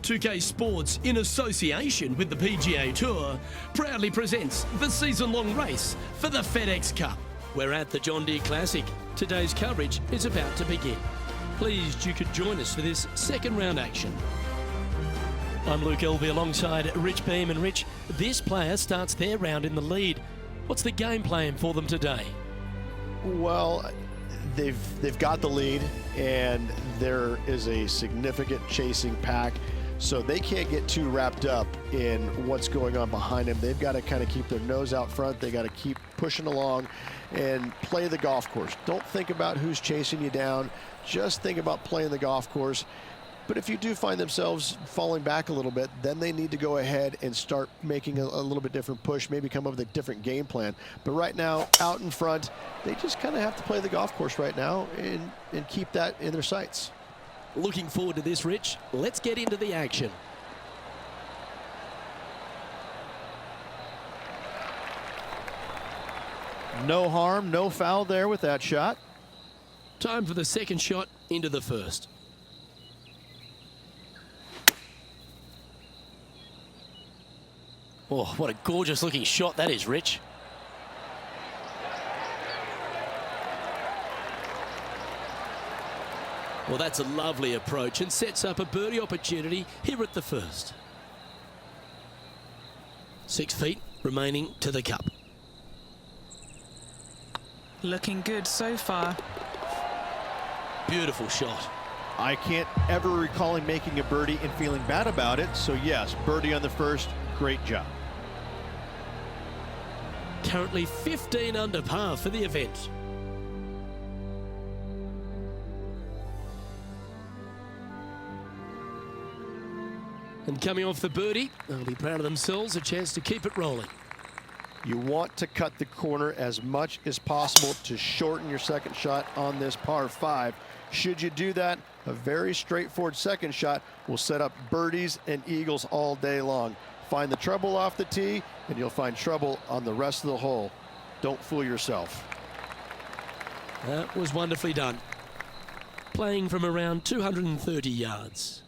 2K Sports, in association with the PGA Tour, proudly presents the season-long race for the FedEx Cup. We're at the John Deere Classic. Today's coverage is about to begin. Pleased you could join us for this second round action. I'm Luke Elvey alongside Rich Beam. And Rich, this player starts their round in the lead. What's the game plan for them today? Well, they've got the lead, and there is a significant chasing pack, so they can't get too wrapped up in what's going on behind them. They've got to kind of keep their nose out front. They got to keep pushing along and play the golf course. Don't think about who's chasing you down. Just think about playing the golf course. But if you do find themselves falling back a little bit, then they need to go ahead and start making a little bit different push, maybe come up with a different game plan. But right now, out in front, they just kind of have to play the golf course right now and keep that in their sights. Looking forward to this, Rich. Let's get into the action. No harm, no foul there with that shot. Time for the second shot into the first. Oh, what a gorgeous looking shot that is, Rich. Well, that's a lovely approach and sets up a birdie opportunity here at the first. 6 feet remaining to the cup. Looking good so far. Beautiful shot. I can't ever recall him making a birdie and feeling bad about it, so yes, birdie on the first, great job. Currently 15 under par for the event. And coming off the birdie, they'll be proud of themselves, a chance to keep it rolling. You want to cut the corner as much as possible to shorten your second shot on this par 5. Should you do that, a very straightforward second shot will set up birdies and eagles all day long. Find the trouble off the tee, and you'll find trouble on the rest of the hole. Don't fool yourself. That was wonderfully done. Playing from around 230 yards.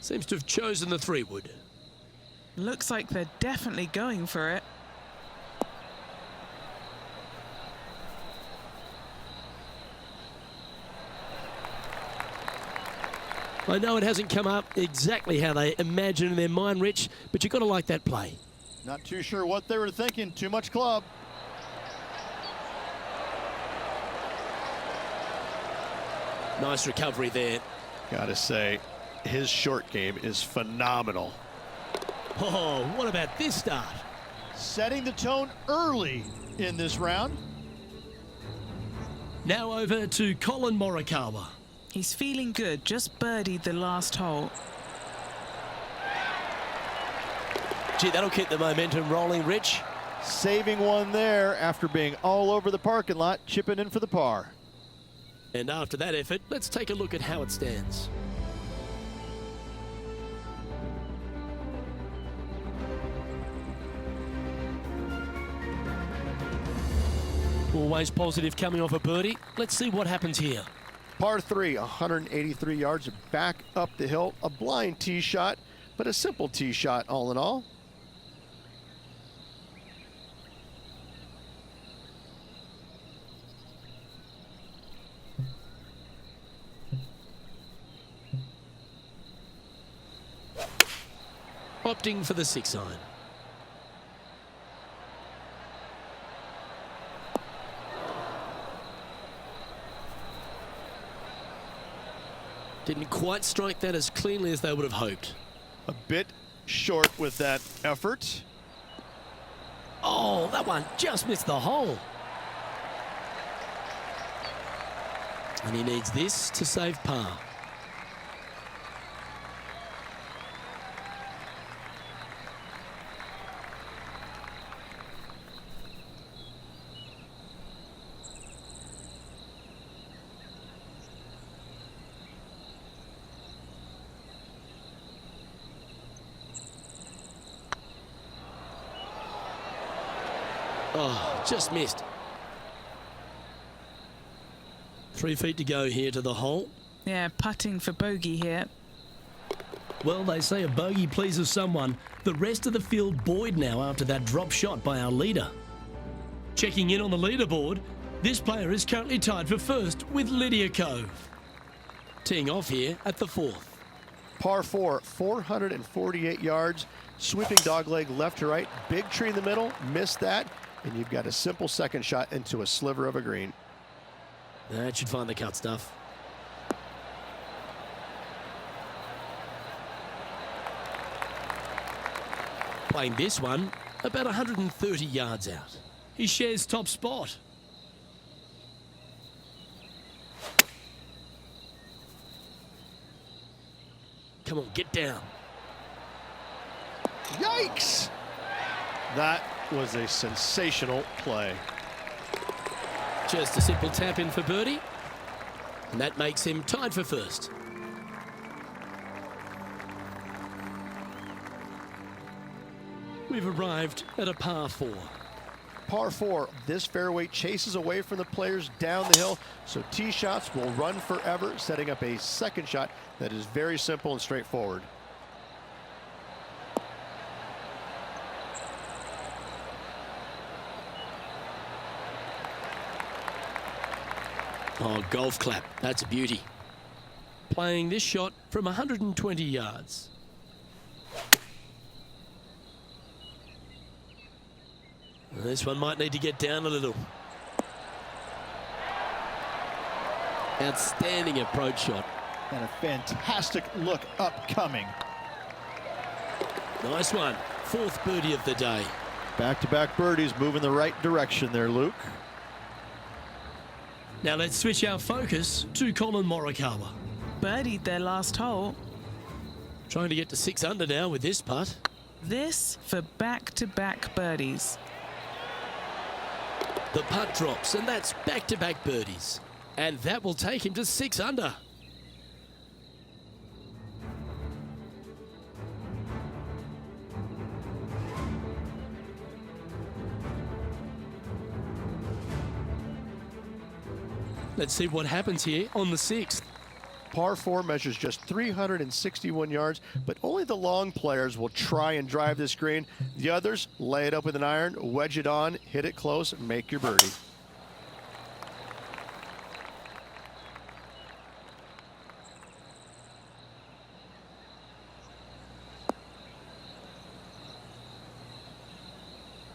Seems to have chosen the 3-wood. Looks like they're definitely going for it. I know it hasn't come up exactly how they imagined in their mind, Rich, but you've got to like that play. Not too sure what they were thinking. Too much club. Nice recovery there. Gotta say, his short game is phenomenal. Oh, what about this start? Setting the tone early in this round. Now over to Colin Morikawa. He's feeling good, just birdied the last hole. Gee, that'll keep the momentum rolling, Rich. Saving one there after being all over the parking lot, chipping in for the par. And after that effort, let's take a look at how it stands. Always positive coming off a birdie. Let's see what happens here. Par 3, 183 yards back up the hill. A blind tee shot, but a simple tee shot all in all. Opting for the 6-iron. Didn't quite strike that as cleanly as they would have hoped. A bit short with that effort. Oh, that one just missed the hole. And he needs this to save par. Oh, just missed. 3 feet to go here to the hole. Yeah, putting for bogey here. Well, they say a bogey pleases someone. The rest of the field buoyed now after that drop shot by our leader. Checking in on the leaderboard, this player is currently tied for first with Lydia Cove. Teeing off here at the 4th. Par 4, 448 yards, sweeping dogleg left to right, big tree in the middle, missed that, and you've got a simple second shot into a sliver of a green. That should find the cut stuff. Playing this one about 130 yards out. He shares top spot. Come on, get down. Yikes! That was a sensational play. Just a simple tap in for birdie. And that makes him tied for first. We've arrived at a par 4. Par 4, this fairway chases away from the players down the hill, so tee shots will run forever, setting up a second shot that is very simple and straightforward. Oh, golf clap. That's a beauty. Playing this shot from 120 yards. This one might need to get down a little. Outstanding approach shot. And a fantastic look upcoming. Nice one. 4th birdie of the day. Back-to-back birdies, moving the right direction there, Luke. Now let's switch our focus to Colin Morikawa. Birdied their last hole. Trying to get to 6 under now with this putt. This for back-to-back birdies. The putt drops, and that's back-to-back birdies. And that will take him to 6 under. Let's see what happens here on the 6th. Par 4 measures just 361 yards, but only the long players will try and drive this green. The others lay it up with an iron, wedge it on, hit it close, make your birdie.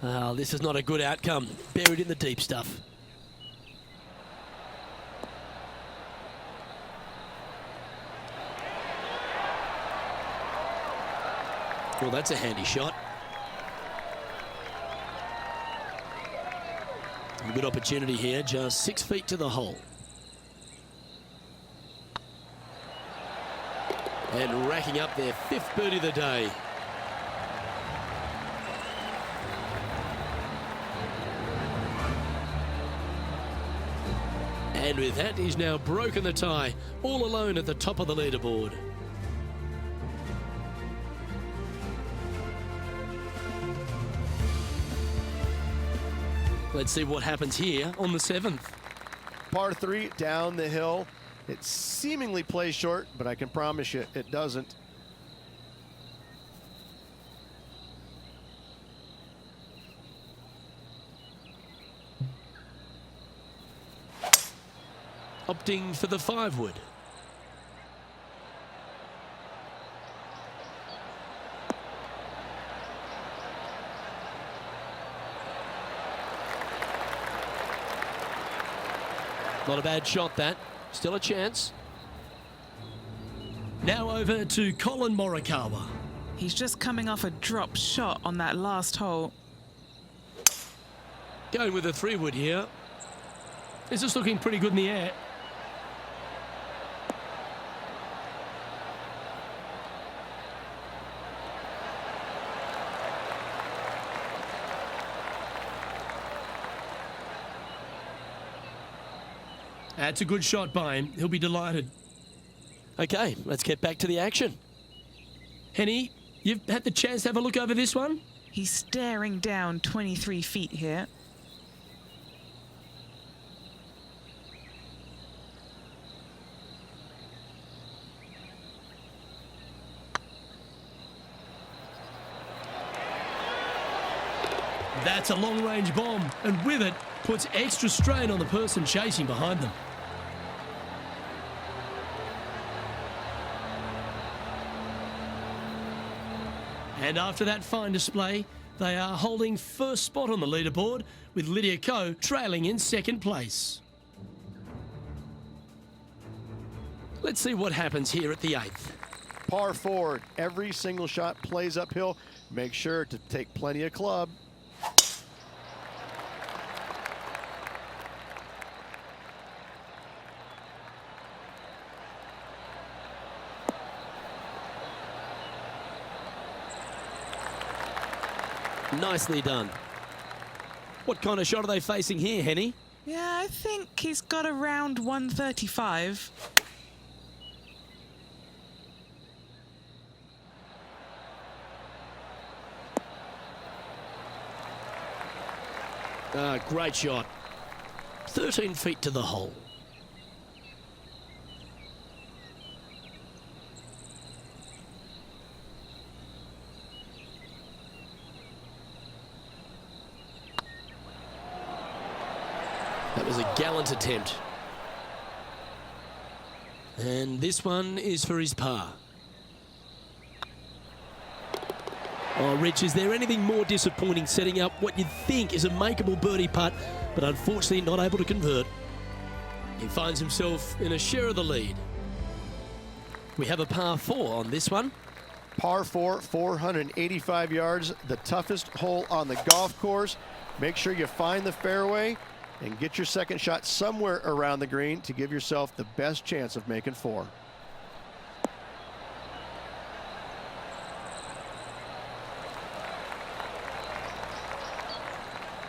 Oh, this is not a good outcome. Buried in the deep stuff. Well, that's a handy shot. A good opportunity here, just 6 feet to the hole. And racking up their 5th birdie of the day. And with that, he's now broken the tie, all alone at the top of the leaderboard. Let's see what happens here on the 7th. Par 3 down the hill. It seemingly plays short, but I can promise you it doesn't. Opting for the 5-wood. Not a bad shot, that. Still a chance. Now over to Colin Morikawa. He's just coming off a drop shot on that last hole. Going with a 3-wood here. This is looking pretty good in the air. That's a good shot by him. He'll be delighted. Okay, let's get back to the action. Henny, you've had the chance to have a look over this one? He's staring down 23 feet here. That's a long-range bomb, and with it, puts extra strain on the person chasing behind them. And after that fine display, they are holding first spot on the leaderboard, with Lydia Ko trailing in second place. Let's see what happens here at the 8th. Par 4, every single shot plays uphill. Make sure to take plenty of club. Nicely done. What kind of shot are they facing here, Henny? Yeah, I think he's got around 135. Great shot. 13 feet to the hole. That was a gallant attempt. And this one is for his par. Oh, Rich, is there anything more disappointing setting up what you'd think is a makeable birdie putt, but unfortunately not able to convert? He finds himself in a share of the lead. We have a par 4 on this one. Par 4, 485 yards, the toughest hole on the golf course. Make sure you find the fairway and get your second shot somewhere around the green to give yourself the best chance of making 4.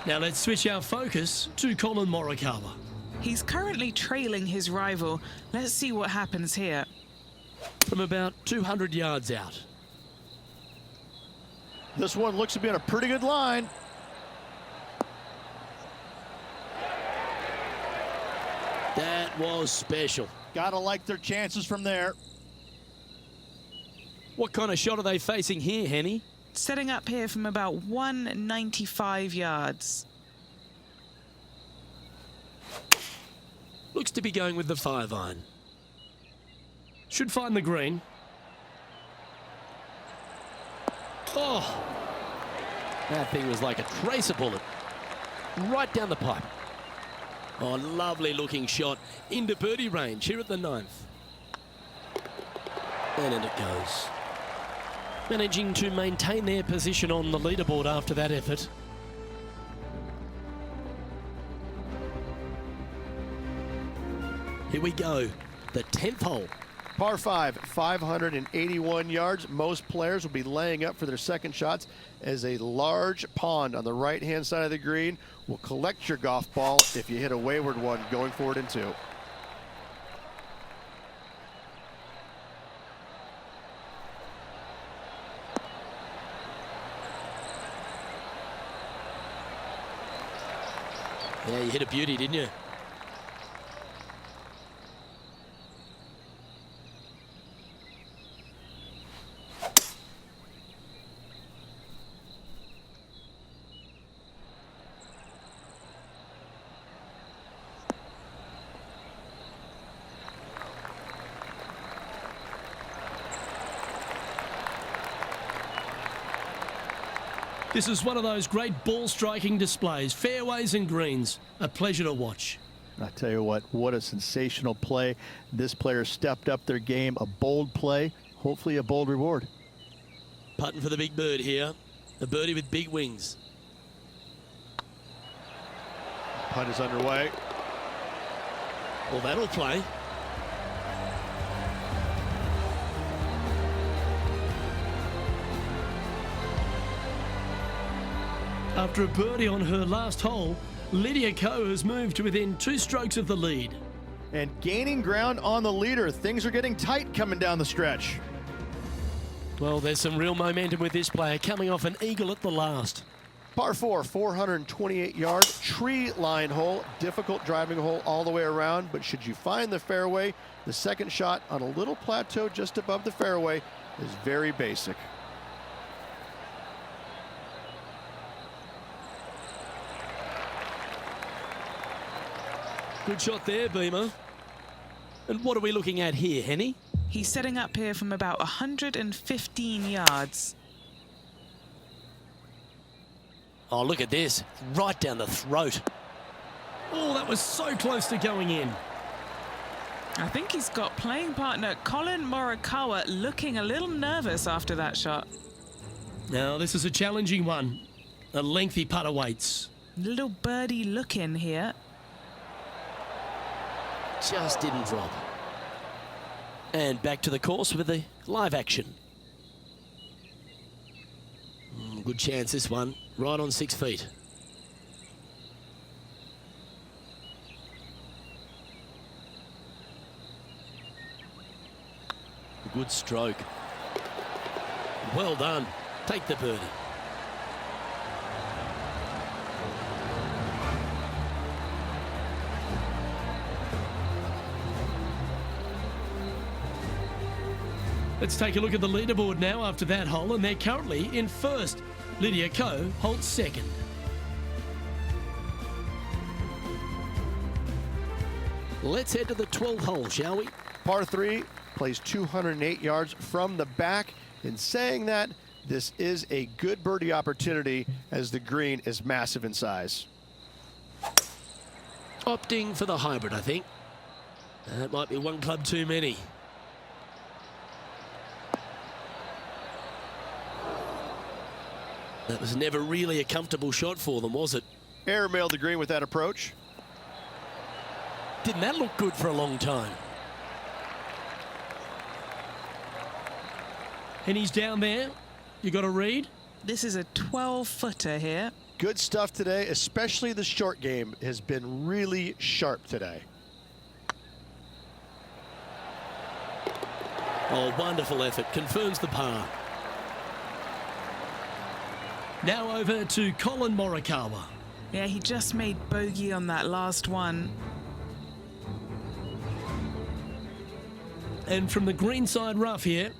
Now let's switch our focus to Colin Morikawa. He's currently trailing his rival. Let's see what happens here. From about 200 yards out. This one looks to be on a pretty good line. That was special. Gotta like their chances from there. What kind of shot are they facing here, Henny? Setting up here from about 195 yards. Looks to be going with the 5-iron. Should find the green. Oh! That thing was like a tracer bullet. Right down the pipe. Oh, lovely looking shot into birdie range here at the 9th. And in it goes. Managing to maintain their position on the leaderboard after that effort. Here we go, the 10th hole. Par 5, 581 yards. Most players will be laying up for their second shots as a large pond on the right-hand side of the green will collect your golf ball if you hit a wayward one going forward in 2. Yeah, you hit a beauty, didn't you? This is one of those great ball striking displays, fairways and greens. A pleasure to watch. I tell you what a sensational play. This player stepped up their game, a bold play, hopefully a bold reward. Putting for the big bird here, a birdie with big wings. Putt is underway. Well, that'll play. After a birdie on her last hole, Lydia Ko has moved to within 2 strokes of the lead. And gaining ground on the leader. Things are getting tight coming down the stretch. Well, there's some real momentum with this player coming off an eagle at the last. Par 4, 428 yard tree line hole. Difficult driving hole all the way around, but should you find the fairway, the second shot on a little plateau just above the fairway is very basic. Good shot there, Beamer. And what are we looking at here, Henny? He's setting up here from about 115 yards. Oh, look at this. Right down the throat. Oh, that was so close to going in. I think he's got playing partner Colin Morikawa looking a little nervous after that shot. Now, this is a challenging one. A lengthy putt awaits. Little birdie look in here. Just didn't drop. And back to the course with the live action. Good chance this one. Right on 6 feet. Good stroke. Well done. Take the birdie. Let's take a look at the leaderboard now after that hole, and they're currently in first. Lydia Ko holds second. Let's head to the 12th hole, shall we? Par 3 plays 208 yards from the back. In saying that, this is a good birdie opportunity as the green is massive in size. Opting for the hybrid, I think. That might be one club too many. That was never really a comfortable shot for them, was it? Airmailed the green with that approach. Didn't that look good for a long time? And he's down there. You got a read? This is a 12-footer here. Good stuff today, especially the short game has been really sharp today. Oh, wonderful effort. Confirms the par. Now over to Colin Morikawa. Yeah, he just made bogey on that last one. And from the greenside rough here.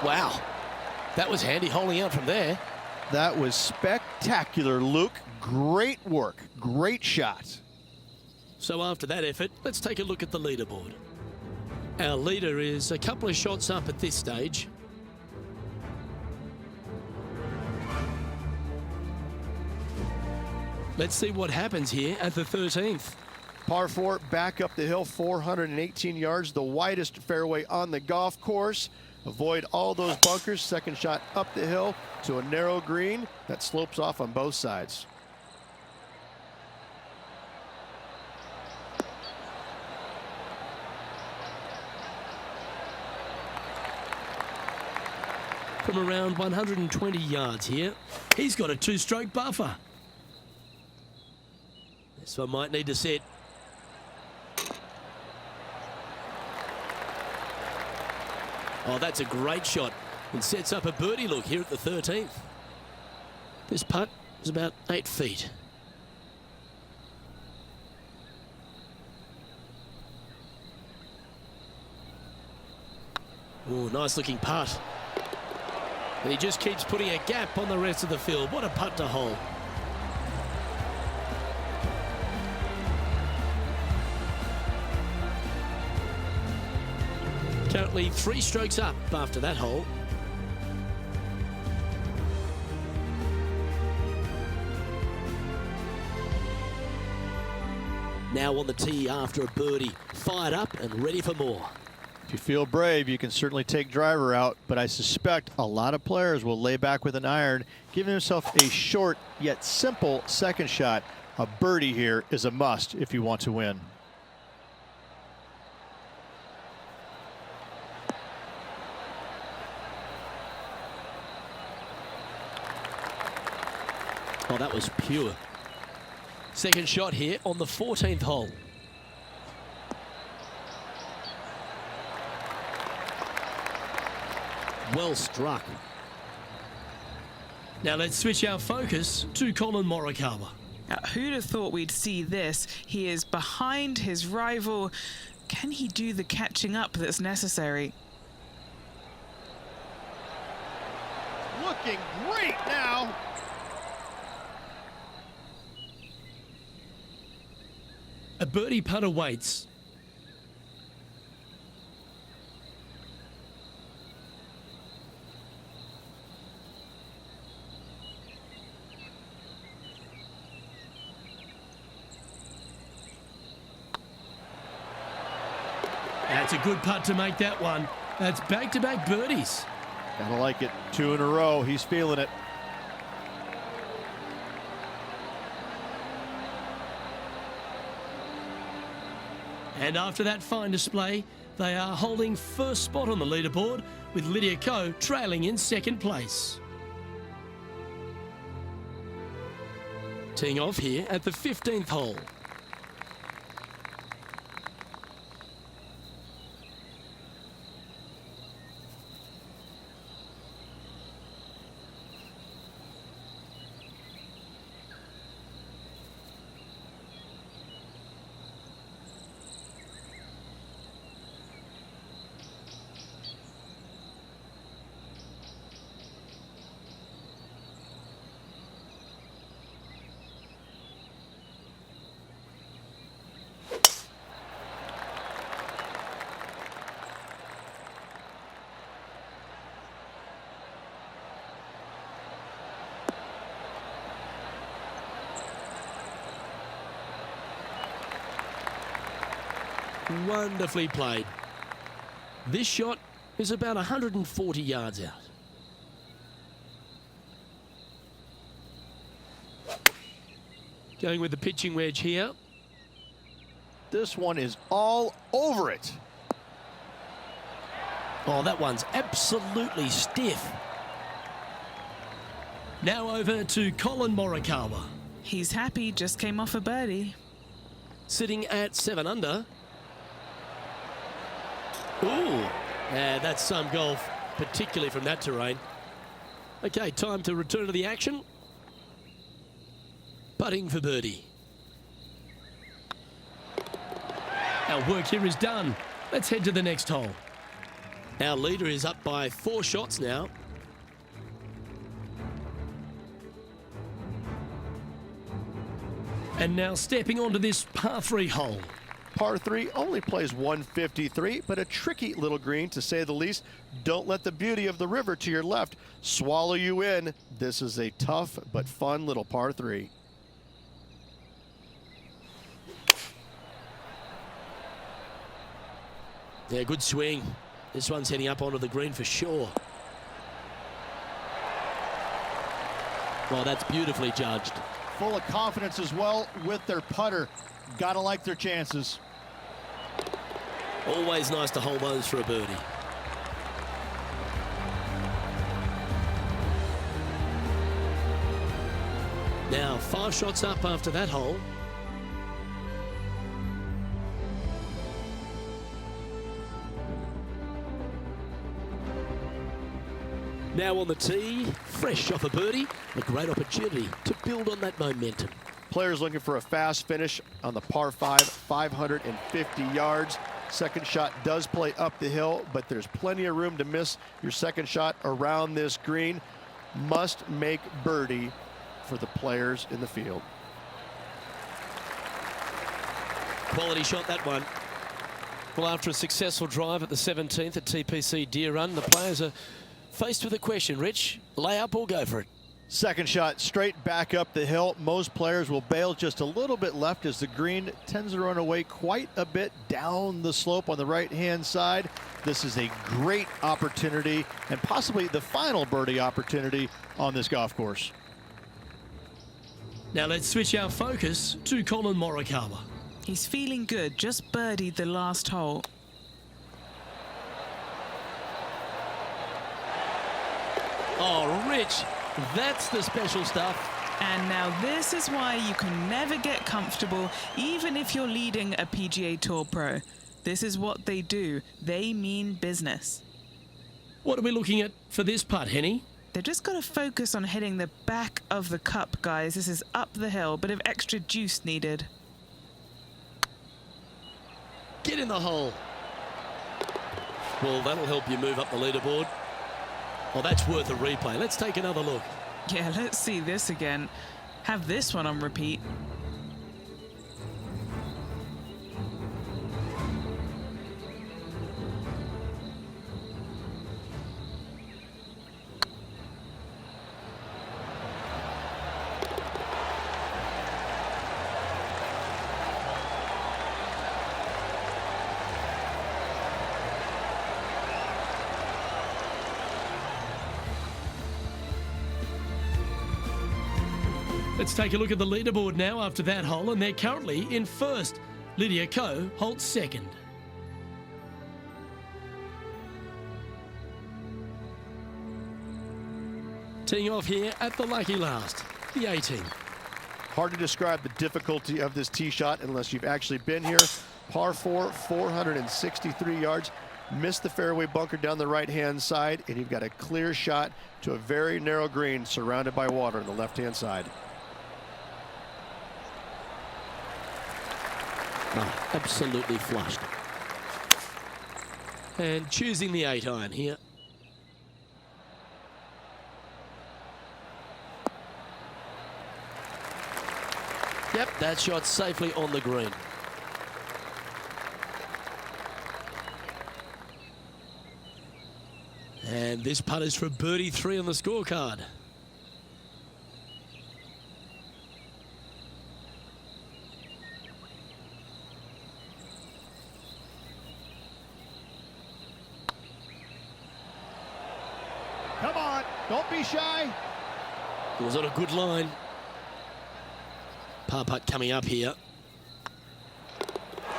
Wow, that was handy holding out from there. That was spectacular, Luke. Great work, great shot. So after that effort, let's take a look at the leaderboard. Our leader is a couple of shots up at this stage. Let's see what happens here at the 13th. Par 4, back up the hill, 418 yards, the widest fairway on the golf course. Avoid all those bunkers. Second shot up the hill to a narrow green that slopes off on both sides. From around 120 yards here, he's got a 2-stroke buffer. This one might need to set. Oh, that's a great shot and sets up a birdie look here at the 13th. This putt is about 8 feet. Oh, nice looking putt. And he just keeps putting a gap on the rest of the field. What a putt to hole. Currently 3 strokes up after that hole. Now on the tee after a birdie, fired up and ready for more. If you feel brave, you can certainly take driver out, but I suspect a lot of players will lay back with an iron, giving himself a short yet simple second shot. A birdie here is a must if you want to win. Oh, that was pure. Second shot here on the 14th hole. Well struck. Now let's switch our focus to Colin Morikawa. Now, who'd have thought we'd see this? He is behind his rival. Can he do the catching up that's necessary? Looking great now. A birdie putt awaits. That's a good putt to make that one. That's back-to-back birdies. Gotta like it. 2 in a row. He's feeling it. And after that fine display, they are holding first spot on the leaderboard, with Lydia Ko trailing in second place. Teeing off here at the 15th hole. Wonderfully played. This shot is about 140 yards out. Going with the pitching wedge here. This one is all over it. Oh, that one's absolutely stiff. Now over to Colin Morikawa. He's happy, just came off a birdie. Sitting at 7 under. Ooh, that's some golf, particularly from that terrain. Okay, time to return to the action. Putting for birdie. Our work here is done. Let's head to the next hole. Our leader is up by 4 shots now. And now stepping onto this par 3 hole. Par 3 only plays 153, but a tricky little green to say the least. Don't let the beauty of the river to your left swallow you in. This is a tough but fun little par 3. Yeah, good swing. This one's heading up onto the green for sure. Well, that's beautifully judged. Full of confidence as well with their putter. Gotta like their chances. Always nice to hold those for a birdie. Now 5 shots up after that hole. Now on the tee, fresh off a birdie, a great opportunity to build on that momentum. Players looking for a fast finish on the par 5, 550 yards. Second shot does play up the hill, but there's plenty of room to miss your second shot around this green. Must make birdie for the players in the field. Quality shot, that one. Well, after a successful drive at the 17th at TPC Deere Run, the players are faced with a question. Rich, lay up or go for it? Second shot straight back up the hill. Most players will bail just a little bit left as the green tends to run away quite a bit down the slope on the right-hand side. This is a great opportunity and possibly the final birdie opportunity on this golf course. Now let's switch our focus to Colin Morikawa. He's feeling good, just birdied the last hole. Oh, Rich, that's the special stuff. And now this is why you can never get comfortable, even if you're leading a PGA Tour pro. This is what they do. They mean business. What are we looking at for this putt, Henny? They've just got to focus on hitting the back of the cup, guys. This is up the hill, bit of extra juice needed. Get in the hole. Well, that'll help you move up the leaderboard. Well, that's worth a replay. Let's take another look. Yeah, let's see this again. Have this one on repeat. Let's take a look at the leaderboard now after that hole, and they're currently in first. Lydia Ko holds second. Teeing off here at the lucky last, the 18. Hard to describe the difficulty of this tee shot unless you've actually been here. Par 4, 463 yards. Missed the fairway bunker down the right-hand side, and you've got a clear shot to a very narrow green surrounded by water on the left-hand side. Oh, absolutely flushed. And choosing the 8-iron here. Yep, that shot safely on the green. And this putt is for birdie 3 on the scorecard. Come on, don't be shy. It was on a good line. Par putt coming up here.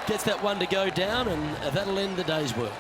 Gets that one to go down, and that'll end the day's work.